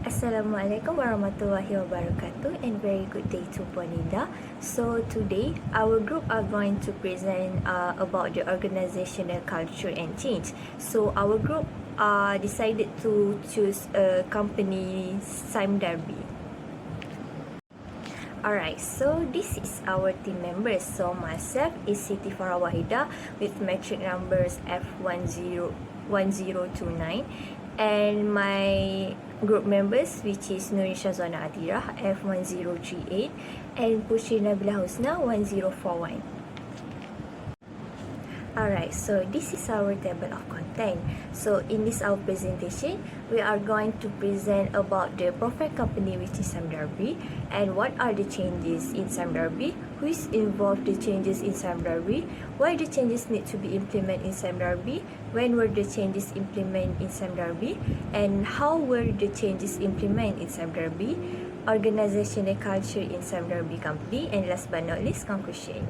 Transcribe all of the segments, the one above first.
Assalamualaikum warahmatullahi wabarakatuh and very good day to Puan Linda. So today our group are going to present about the organizational culture and change. So our group decided to choose a company Sime Derby. Alright, so this is our team members. So myself is Siti Farah Wahida with metric numbers F1029 and my group members which is Nurisha Zona Atirah F1038 and Pushri Nabila Husna 1041. Alright, so this is our table of content. So in this our presentation, we are going to present about the profile company which is Sime Derby and what are the changes in Sime Derby, who is involved the changes in Sime Derby, why the changes need to be implemented in Sime Derby, when were the changes implemented in Sime Derby, and how were the changes implemented in Sime Derby, organizational culture in Sime Derby company, and last but not least, conclusion.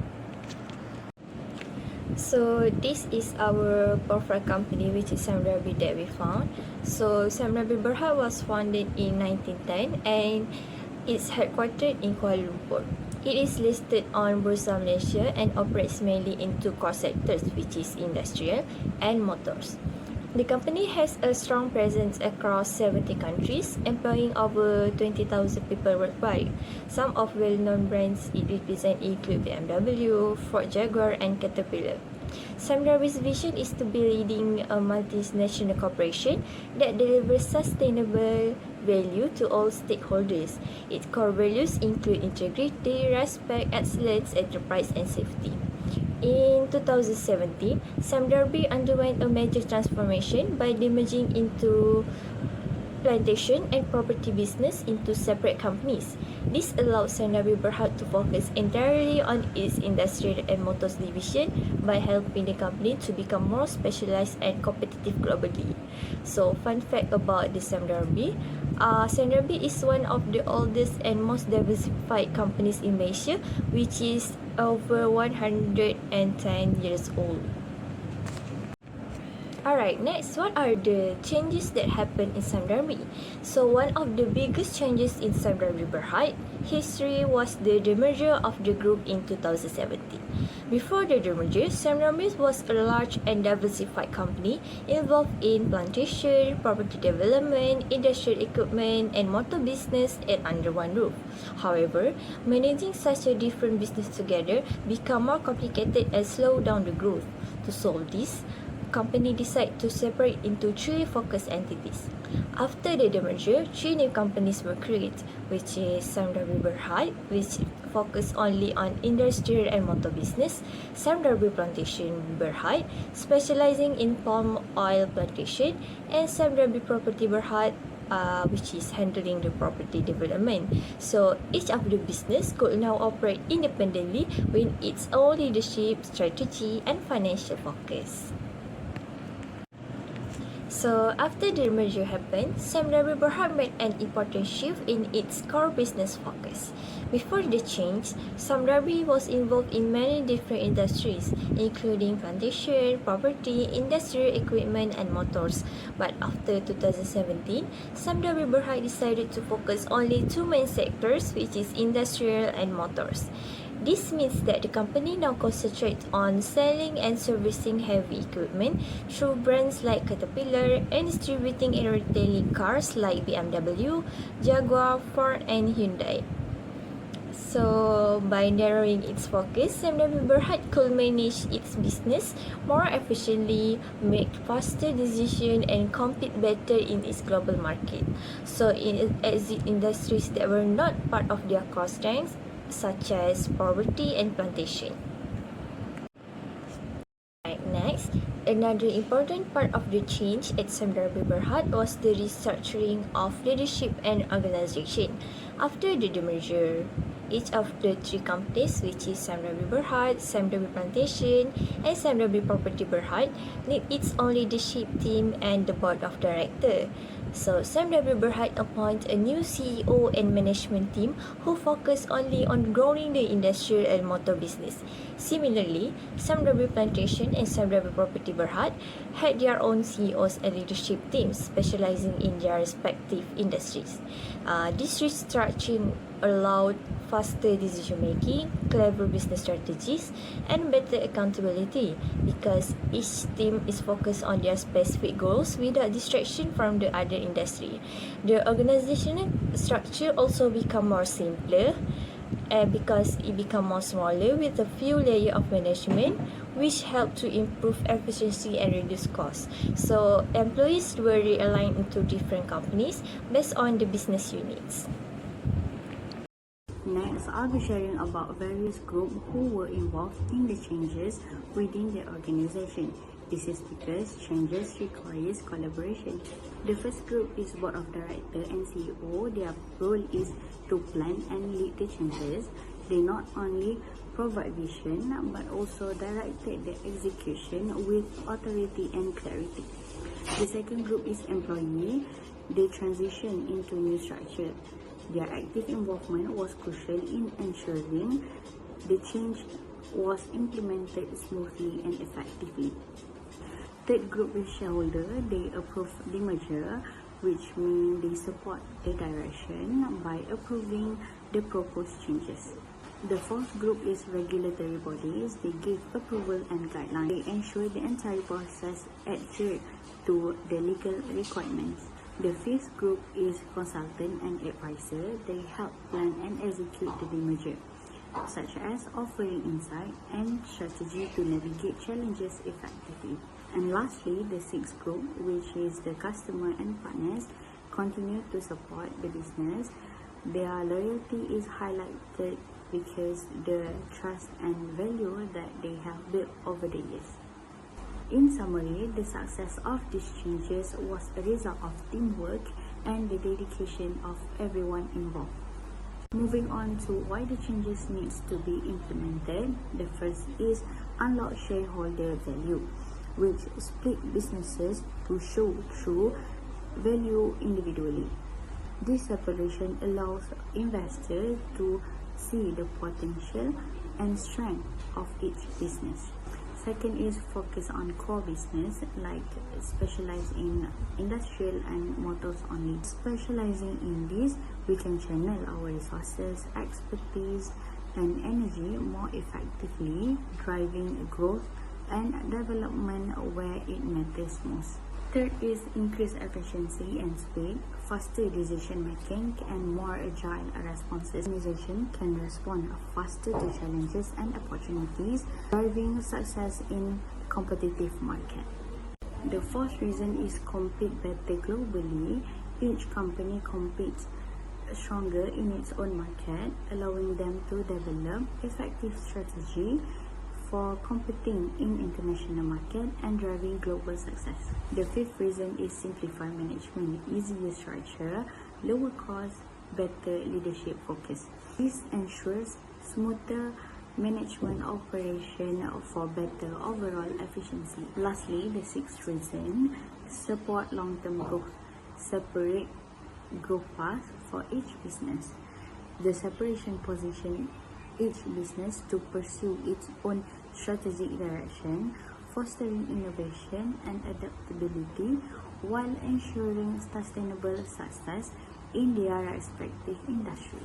So this is our profile company which is Sime Derby that we found. So Sime Derby Berhad was founded in 1910 and it's headquartered in Kuala Lumpur. It is listed on Bursa Malaysia and operates mainly in two core sectors which is industrial and motors. The company has a strong presence across 70 countries, employing over 20,000 people worldwide. Some of well-known brands it represents include BMW, Ford Jaguar, and Caterpillar. Sime Derby's vision is to be leading a multinational corporation that delivers sustainable value to all stakeholders. Its core values include integrity, respect, excellence, enterprise, and safety. In 2017, Sime Derby underwent a major transformation by demerging into plantation and property business into separate companies. This allowed Sime Derby Berhad to focus entirely on its industrial and motors division by helping the company to become more specialized and competitive globally. So, fun fact about the Sime Derby. Sime Derby is one of the oldest and most diversified companies in Malaysia, which is over 110 years old. Alright, next, what are the changes that happened in Sime Derby? So, one of the biggest changes in Sime Derby Berhad history was the demerger of the group in 2017. Before the demerger, Sime Derby was a large and diversified company involved in plantation, property development, industrial equipment, and motor business under one roof. However, managing such a different business together became more complicated and slowed down the growth. To solve this, company decided to separate into three focused entities. After the demerger, three new companies were created, which is Sime Derby Berhad, which focus only on industrial and motor business, Sime Derby Plantation Berhad, specializing in palm oil plantation, and Sime Derby Property Berhad, which is handling the property development. So each of the business could now operate independently with its own leadership, strategy, and financial focus. So, after the merger happened, Sime Derby Berhad made an important shift in its core business focus. Before the change, Sime Derby was involved in many different industries, including plantation, property, industrial equipment, and motors. But after 2017, Sime Derby Berhad decided to focus only two main sectors, which is industrial and motors. This means that the company now concentrates on selling and servicing heavy equipment through brands like Caterpillar and distributing and retailing cars like BMW, Jaguar, Ford, and Hyundai. So, by narrowing its focus, Sime Derby Berhad could manage its business more efficiently, make faster decisions, and compete better in its global market. So, it exit industries that were not part of their core strengths, such as property and plantation. Next, another important part of the change at Sime Derby Berhad was the restructuring of leadership and organization. After the demerger, each of the three companies, which is Sime Derby Berhad, Sime Derby Plantation, and Sime Derby Property Berhad, need its own leadership team and the board of directors. So Sam Rabi Berhad appoints a new CEO and management team who focus only on growing the industrial and motor business. Similarly, Sam Rabi Plantation and Sam Rabi Property Berhad had their own CEOs and leadership teams specializing in their respective industries. This restructuring allowed faster decision making, clever business strategies, and better accountability because each team is focused on their specific goals without distraction from the other industry. The organizational structure also become more simpler because it become more smaller with a few layers of management which help to improve efficiency and reduce costs. So employees were realigned into different companies based on the business units. Next, I'll be sharing about various groups who were involved in the changes within the organization. This is because changes requires collaboration. The first group is Board of Directors and CEO. Their role is to plan and lead the changes. They not only provide vision but also directed the execution with authority and clarity. The second group is employee. They transition into new structure. Their active involvement was crucial in ensuring the change was implemented smoothly and effectively. Third group is shareholder. They approve the merger, which means they support the direction by approving the proposed changes. The fourth group is regulatory bodies. They give approval and guidelines. They ensure the entire process adheres to the legal requirements. The fifth group is consultant and advisor. They help plan and execute the demerger, such as offering insight and strategy to navigate challenges effectively. And lastly, the sixth group, which is the customer and partners, continue to support the business. Their loyalty is highlighted because the trust and value that they have built over the years. In summary, the success of these changes was a result of teamwork and the dedication of everyone involved. Moving on to why the changes needs to be implemented. The first is unlock shareholder value, which split businesses to show true value individually. This separation allows investors to see the potential and strength of each business. Second is focus on core business, like specialize in industrial and motors only. Specializing in this, we can channel our resources, expertise, and energy more effectively, driving growth and development where it matters most. Third is increase efficiency and speed, faster decision making, and more agile responses. Organization can respond faster to challenges and opportunities, driving success in competitive market. The fourth reason is compete better globally. Each company competes stronger in its own market, allowing them to develop effective strategy for competing in international market and driving global success. The fifth reason is simplify management, easier structure, lower cost, better leadership focus. This ensures smoother management operation for better overall efficiency. Lastly, the sixth reason, support long-term growth, separate growth path for each business. The separation position each business to pursue its own strategic direction, fostering innovation and adaptability while ensuring sustainable success in their respective industry.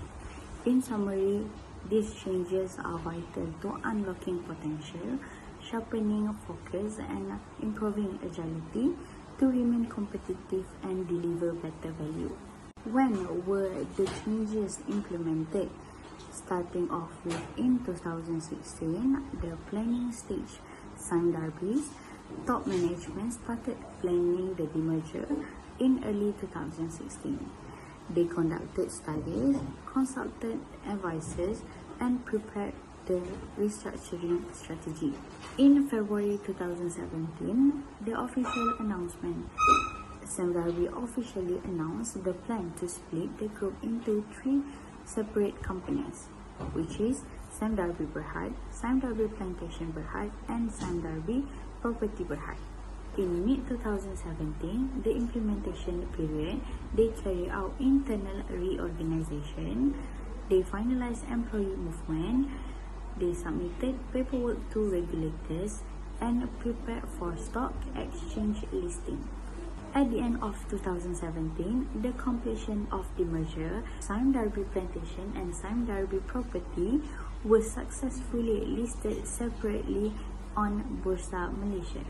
In summary, these changes are vital to unlocking potential, sharpening focus, and improving agility to remain competitive and deliver better value. When were the changes implemented? Starting off with in 2016, the planning stage, Sam Darby's top management started planning the demerger in early 2016. They conducted studies, consulted advisors, and prepared the restructuring strategy. In February 2017, the official announcement, Sam Darby officially announced the plan to split the group into three separate companies, which is Sam Darby Berhad, Sam Darby Plantation Berhad, and Sam Darby Property Berhad. In mid-2017, the implementation period, they carry out internal reorganization, they finalized employee movement, they submitted paperwork to regulators, and prepared for stock exchange listing. At the end of 2017, the completion of the merger, Sime Darby Plantation and Sime Darby Property were successfully listed separately on Bursa Malaysia.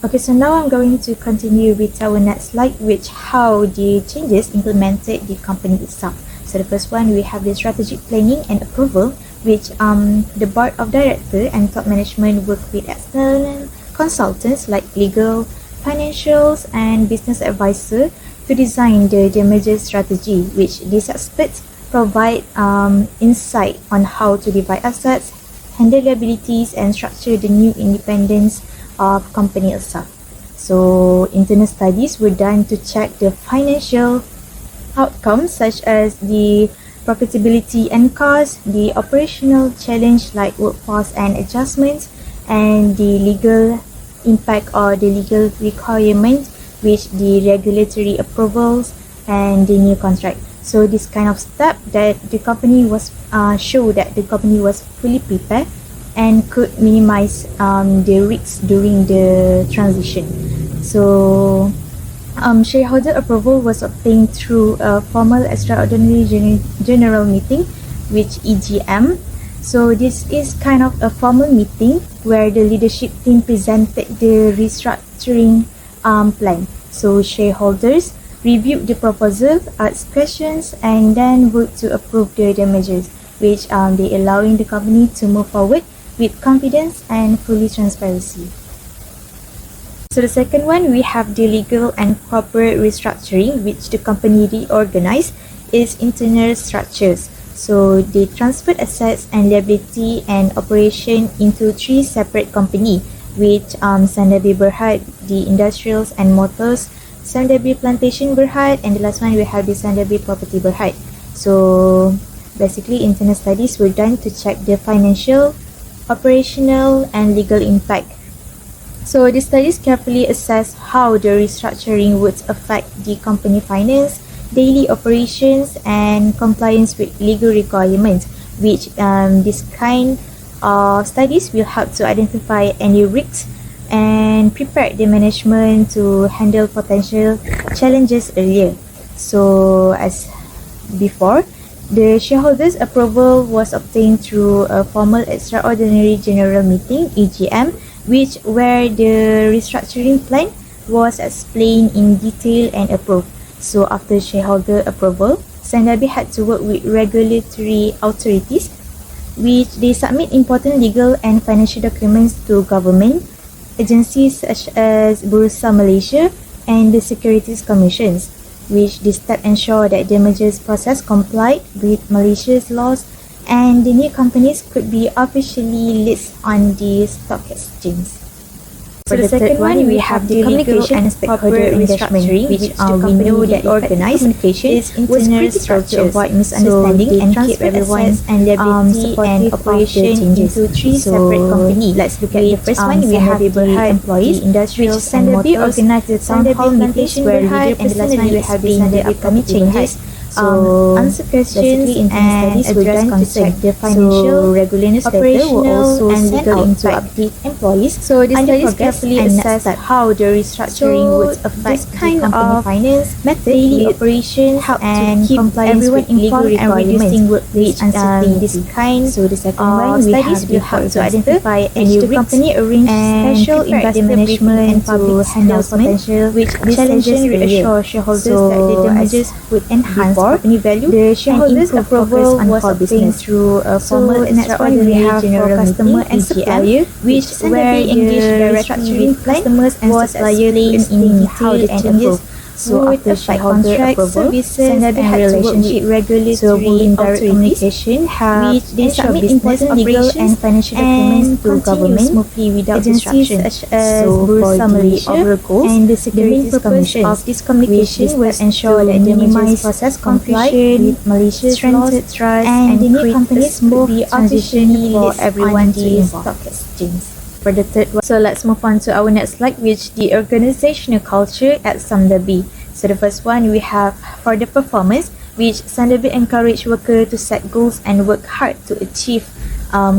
Okay, so now I'm going to continue with our next slide, which how the changes implemented the company itself. So the first one, we have the strategic planning and approval, which the board of director and top management work with external consultants like legal, financials and business advisor to design the merger strategy, which these experts provide insight on how to divide assets, handle liabilities and structure the new independence of company itself. So internal studies were done to check the financial outcomes such as the profitability and cost, the operational challenge like workforce and adjustments, and the legal impact or the legal requirement, which the regulatory approvals and the new contract. So this kind of step that the company was show that the company was fully prepared and could minimize the risks during the transition. So shareholder approval was obtained through a formal extraordinary general meeting, which EGM. So this is kind of a formal meeting where the leadership team presented the restructuring plan. So shareholders reviewed the proposal, asked questions, and then vote to approve the measures, which they allowing the company to move forward with confidence and fully transparency. So the second one, we have the legal and corporate restructuring, which the company reorganized its internal structures. So they transferred assets and liability and operation into 3 separate companies, which Sime Darby Berhad, the Industrials and Motors, Sime Darby Plantation Berhad, and the last one we have the Sime Darby Property Berhad. So basically internal studies were done to check the financial, operational and legal impact. So the studies carefully assess how the restructuring would affect the company finance, daily operations and compliance with legal requirements, which this kind of studies will help to identify any risks and prepare the management to handle potential challenges earlier. So as before, the shareholders' approval was obtained through a formal extraordinary general meeting (EGM), where the restructuring plan was explained in detail and approved. So after shareholder approval, Sime Darby had to work with regulatory authorities, which they submit important legal and financial documents to government agencies such as Bursa Malaysia and the Securities Commissions, which this step ensure that the mergers process complied with Malaysia's laws and the new companies could be officially listed on the stock exchange. For the second one, we have the communication and stakeholder engagement, which we know that organized communication was critical to avoid misunderstanding and keep everyone supportive and operation into 3 separate companies. Let's look at the first one. We have the employees, industrials, and motors, organized the town hall meetings where leaders and the last one we have the upcoming changes. So answer questions and address concerns. The financial, regulators letter will also send out to update employees. So the studies carefully assess how the restructuring would affect the company finance, daily operations, and compliance with legal requirements, which this kind. So the second one, we have the help to identify any risks, company arrange special investor management and public handle potential challenges, reassure shareholders that the measures would enhance company value. The shareholders' approval was obtained through a formal extraordinary general customer and supplier, which where engaged directly with customers and suppliers to explain how the changes So after shareholder approval, Sime Darby had to work with regulatory communication, which they submit important legal and financial documents to government smoothly without disruption. Such as Bursa Malaysia and the Securities Commission of this communication was ensure that the minimize process complied with Malaysia's laws and the new companies could be officially for everyone to stock exchange. For the third one, so let's move on to our next slide, which the organizational culture at Sunderby. So the first one we have for the performance, which Sunderby encourage workers to set goals and work hard to achieve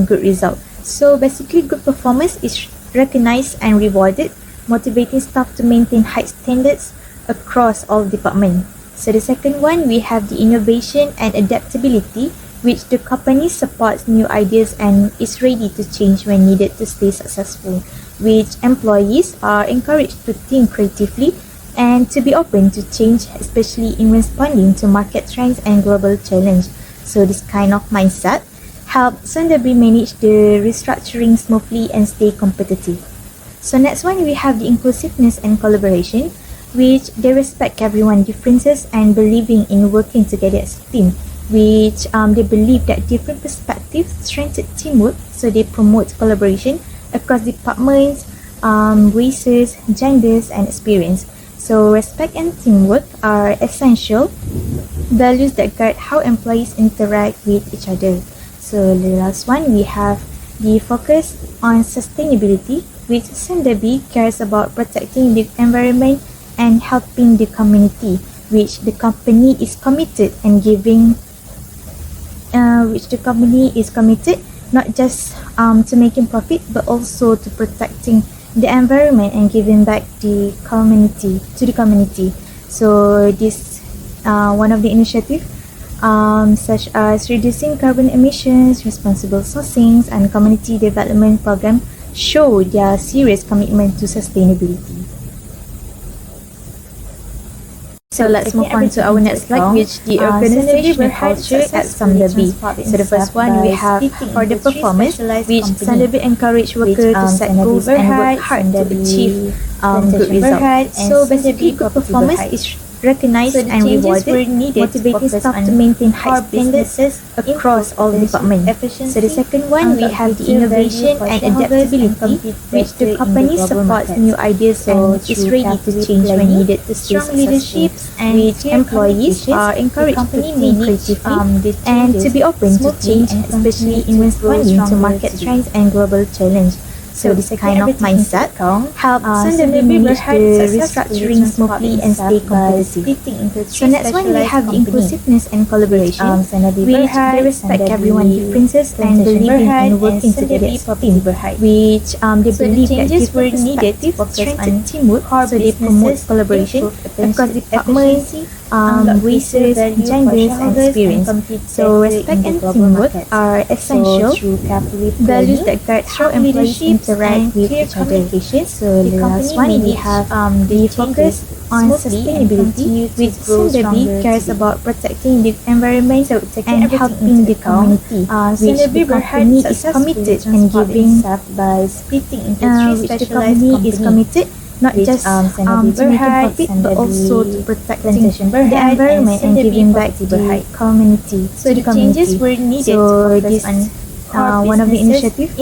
good result. So basically, good performance is recognized and rewarded, motivating staff to maintain high standards across all departments. So the second one, we have the innovation and adaptability, which the company supports new ideas and is ready to change when needed to stay successful, which employees are encouraged to think creatively and to be open to change, especially in responding to market trends and global challenge. So this kind of mindset help Sunderby manage the restructuring smoothly and stay competitive. So next one, we have the inclusiveness and collaboration, which they respect everyone's differences and believing in working together as a team, which they believe that different perspectives strengthen teamwork, so they promote collaboration across departments, races, genders and experience. So respect and teamwork are essential values that guide how employees interact with each other. So the last one, we have the focus on sustainability, which Sunderby cares about protecting the environment and helping the community, which the company is committed and giving not just to making profit but also to protecting the environment and giving back to the community. So this one of the initiatives such as reducing carbon emissions, responsible sourcing and community development program show their serious commitment to sustainability. So let's move on to our next slide, which the organizational culture at Sunderby. So the first one, we have for the performance, which Sunderby encourage workers to set goals and work hard to achieve good results. So basically, good performance is recognized and rewarded, motivating staff to maintain high standards across all departments. So the second one, we have the innovation and adaptability, which the company supports new ideas and is ready to change when needed to stay successful, which employees are encouraged to think creatively and to be open to change, especially in responding to market trends and global challenge. So this kind of mindset helps Sunderby manage the restructuring smoothly and stay competitive. So next one, we have the inclusiveness and collaboration, which they respect everyone's differences and believing in working together as a team, which they believe that different perspectives strengthen teamwork, so they promote collaboration across departments, races, genders and experience. So respect and teamwork are essential values that guide how employees interact with each other. So the last one, we have the focus on sustainability, which Sunderby cares about protecting the environment and helping the community, which the company is committed and giving not just to making profit but also to protecting the environment and giving back to the community. So the changes were needed. So this one of the initiatives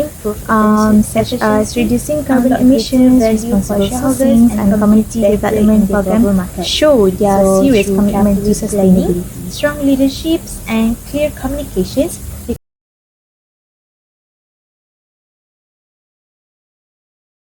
such as reducing carbon emissions, responsible sourcing and community development program show their serious commitment to sustainability. Strong leaderships and clear communications